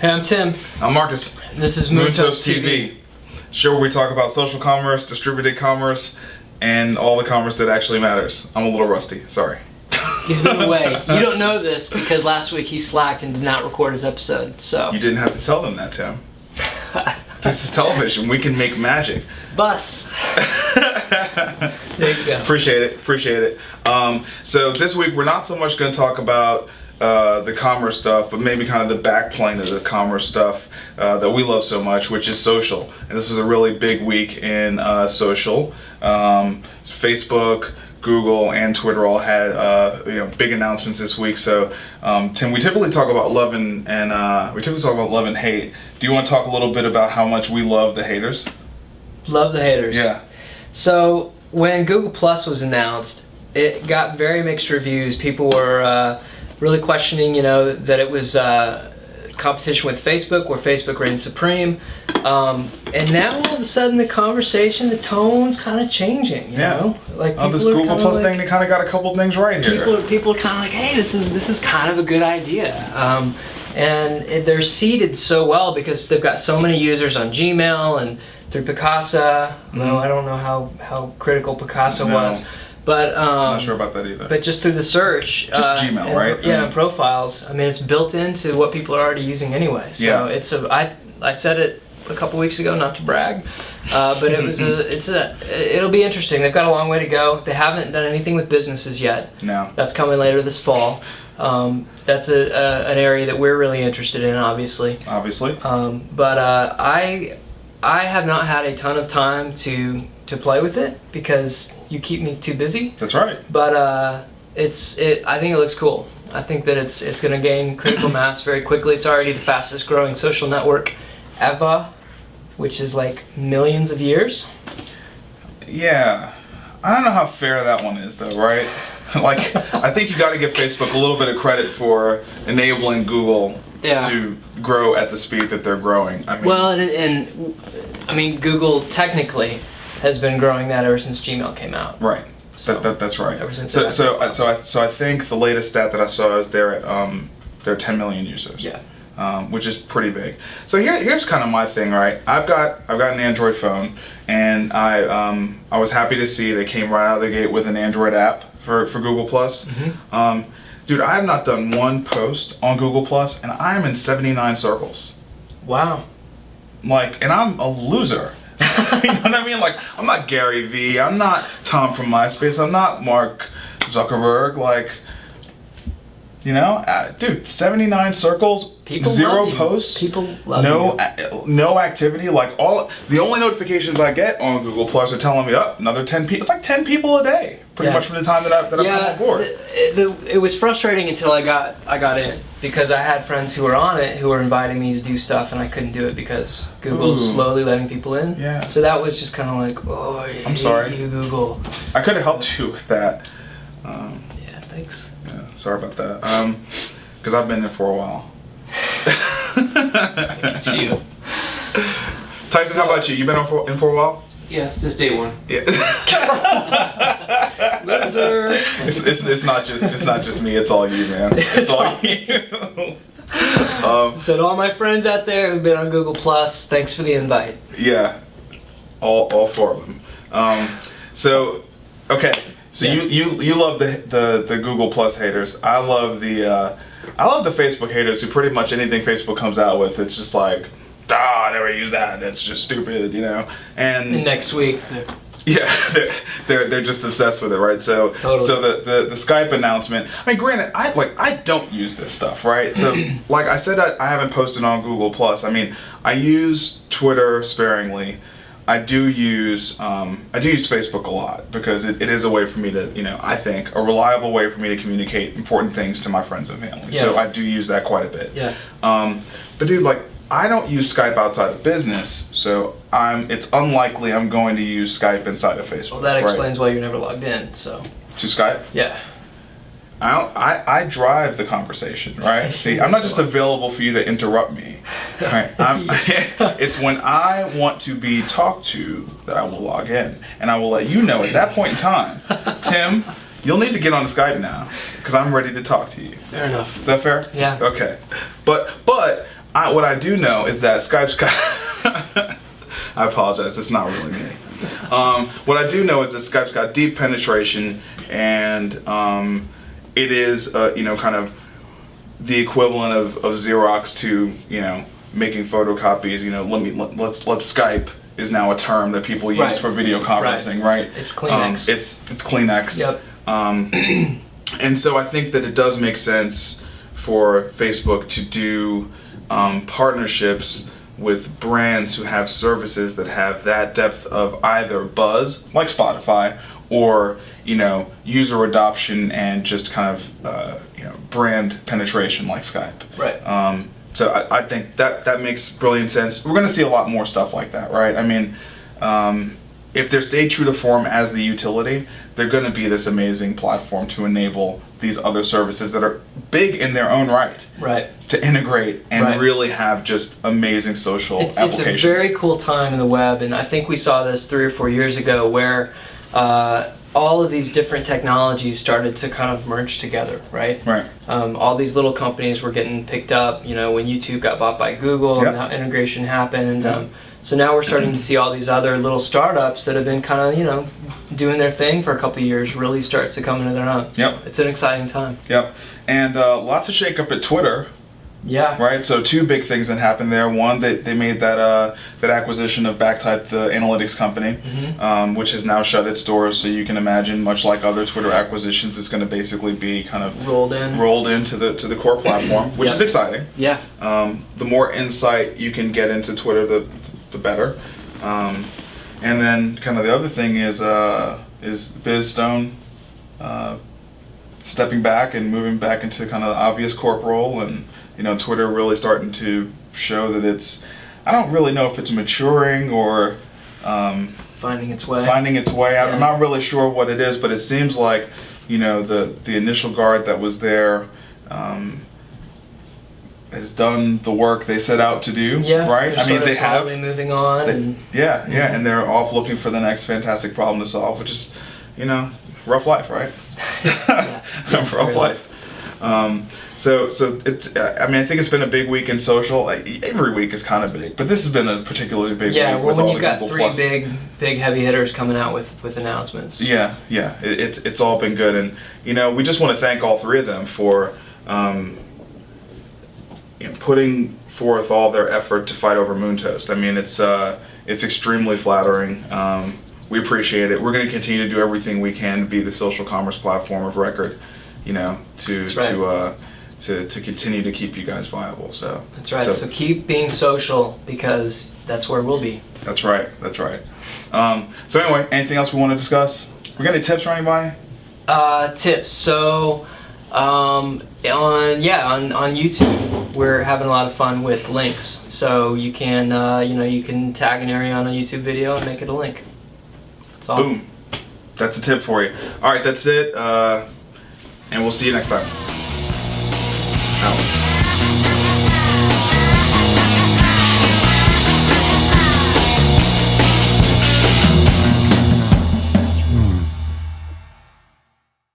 Hey, I'm Tim. I'm Marcus. This is Moontoast TV. Show where we talk about social commerce, distributed commerce, and all the commerce that actually matters. I'm a little rusty, sorry. He's been away. You don't know this because last week he slacked and did not record his episode, so... You didn't have to tell them that, Tim. This is television. We can make magic. Bus. There you go. Appreciate it. So this week we're not so much going to talk about the commerce stuff, but maybe kind of the backplane of the commerce stuff that we love so much, which is social. And this was a really big week in social. Facebook, Google, and Twitter all had big announcements this week. So Tim, we typically talk about love and hate. Do you want to talk a little bit about how much we love the haters? Love the haters. Yeah. So when Google Plus was announced, it got very mixed reviews. People were really questioning, that it was competition with Facebook, where Facebook reigned supreme. And now all of a sudden the conversation, the tone's kind of changing. You know? Like this Google Plus thing, they kind of got a couple things right here. People are kind of like, hey, this is kind of a good idea. And they're seeded so well because they've got so many users on Gmail and through Picasa. No, I don't know how critical Picasa was. But I'm not sure about that either. But just through the search, just Gmail, right? Yeah, profiles. I mean, it's built into what people are already using anyway. So I said it a couple weeks ago, not to brag, but it'll be interesting. They've got a long way to go. They haven't done anything with businesses yet. No. That's coming later this fall. That's an area that we're really interested in, obviously. But I have not had a ton of time to play with it because you keep me too busy. That's right. But I think it looks cool. I think that it's going to gain critical mass very quickly. It's already the fastest growing social network ever, which is like millions of years. Yeah. I don't know how fair that one is though, right? Like, I think you got to give Facebook a little bit of credit for enabling Google to grow at the speed that they're growing. I mean, Google technically has been growing that ever since Gmail came out. Right. So that's right. Ever since so I think the latest stat that I saw is they're at 10 million users. Yeah. Which is pretty big. So here's kind of my thing, right? I've got an Android phone, and I was happy to see they came right out of the gate with an Android app for Google Plus. Mm-hmm. Dude, I have not done one post on Google Plus, and I am in 79 circles. Wow. And I'm a loser. You know what I mean? Like, I'm not Gary Vee, I'm not Tom from MySpace, I'm not Mark Zuckerberg, dude, 79 circles, people 0 posts, people love no activity. The only notifications I get on Google Plus are telling me, another 10 people. It's like 10 people a day, pretty much from the time that I've come on board. It was frustrating until I got in because I had friends who were on it who were inviting me to do stuff and I couldn't do it because Google's slowly letting people in. Yeah. So that was just kind of like, I'm sorry, you Google. I could have helped you with that. Yeah, thanks. Yeah, sorry about that. Because I've been in for a while. It's you. Tyson, how about you? You been in for a while? Yes, this day one. Yeah. Loser. It's not just me. It's all you, man. It's all you. So to all my friends out there who've been on Google Plus, thanks for the invite. Yeah, all 4 of them. So you love the Google Plus haters. I love the Facebook haters who pretty much anything Facebook comes out with, it's just like, I never use that. It's just stupid, And next week. Yeah, they're just obsessed with it, right? So the Skype announcement. I mean, granted, I don't use this stuff, right? So like I said, I haven't posted on Google Plus. I mean, I use Twitter sparingly. I do use Facebook a lot because it is a way for me to, I think, a reliable way for me to communicate important things to my friends and family. Yeah. So I do use that quite a bit. Yeah. But dude, I don't use Skype outside of business, so it's unlikely I'm going to use Skype inside of Facebook. Well, that explains why you're never logged in. So. To Skype? Yeah. I drive the conversation, right? See, I'm not just available for you to interrupt me. Right? It's when I want to be talked to that I will log in, and I will let you know at that point in time, Tim, you'll need to get on Skype now because I'm ready to talk to you. Fair enough. Is that fair? Yeah. Okay. But what I do know is that Skype's got. I apologize. It's not really me. What I do know is that Skype's got deep penetration, and it is kind of the equivalent of Xerox to making photocopies. Let's Skype is now a term that people use for video conferencing, right? It's Kleenex. It's Kleenex. Yep. And so I think that it does make sense for Facebook to do partnerships with brands who have services that have that depth of either buzz, like Spotify, or user adoption and just kind of brand penetration, like Skype. Right. So I think that makes brilliant sense. We're going to see a lot more stuff like that, right? I mean, if they're stayed true to form as the utility, they're going to be this amazing platform to enable these other services that are big in their own right. Right. To integrate and really have just amazing social applications. It's a very cool time in the web, and I think we saw this 3 or 4 years ago where all of these different technologies started to kind of merge together, right? Right. All these little companies were getting picked up, when YouTube got bought by Google, and now integration happened. So now we're starting to see all these other little startups that have been kind of, doing their thing for a couple of years really start to come into their own. So it's an exciting time. Yep. And lots of shakeup at Twitter. Yeah. Right. So 2 big things that happened there. One, they made that acquisition of Backtype, the analytics company, which has now shut its doors. So you can imagine, much like other Twitter acquisitions, it's going to basically be kind of rolled into the core platform, which is exciting. Yeah. The more insight you can get into Twitter, the better. And then kind of the other thing is BizStone stepping back and moving back into kind of the obvious corp role, and Twitter really starting to show that it's, I don't really know if it's maturing or finding its way. Yeah. I'm not really sure what it is, but it seems like the initial guard that was there has done the work they set out to do. Yeah, right. I mean, they have moving on. And they're off looking for the next fantastic problem to solve, which is rough life, right? Rough life. So it's. I mean, I think it's been a big week in social. Every week is kind of big, but this has been a particularly big week. Yeah, well, with when all you've the got Google 3 big heavy hitters coming out with announcements. Yeah. It's all been good, and we just want to thank all 3 of them for putting forth all their effort to fight over Moontoast. I mean, it's extremely flattering. We appreciate it. We're going to continue to do everything we can to be the social commerce platform of record, to continue to keep you guys viable. So that's right. So keep being social, because that's where we'll be. That's right. So anyway, anything else we want to discuss? We got any tips for anybody? Tips. So on YouTube, we're having a lot of fun with links. So you can you can tag an area on a YouTube video and make it a link. That's all. Boom. That's a tip for you. All right, that's it. And we'll see you next time. Out.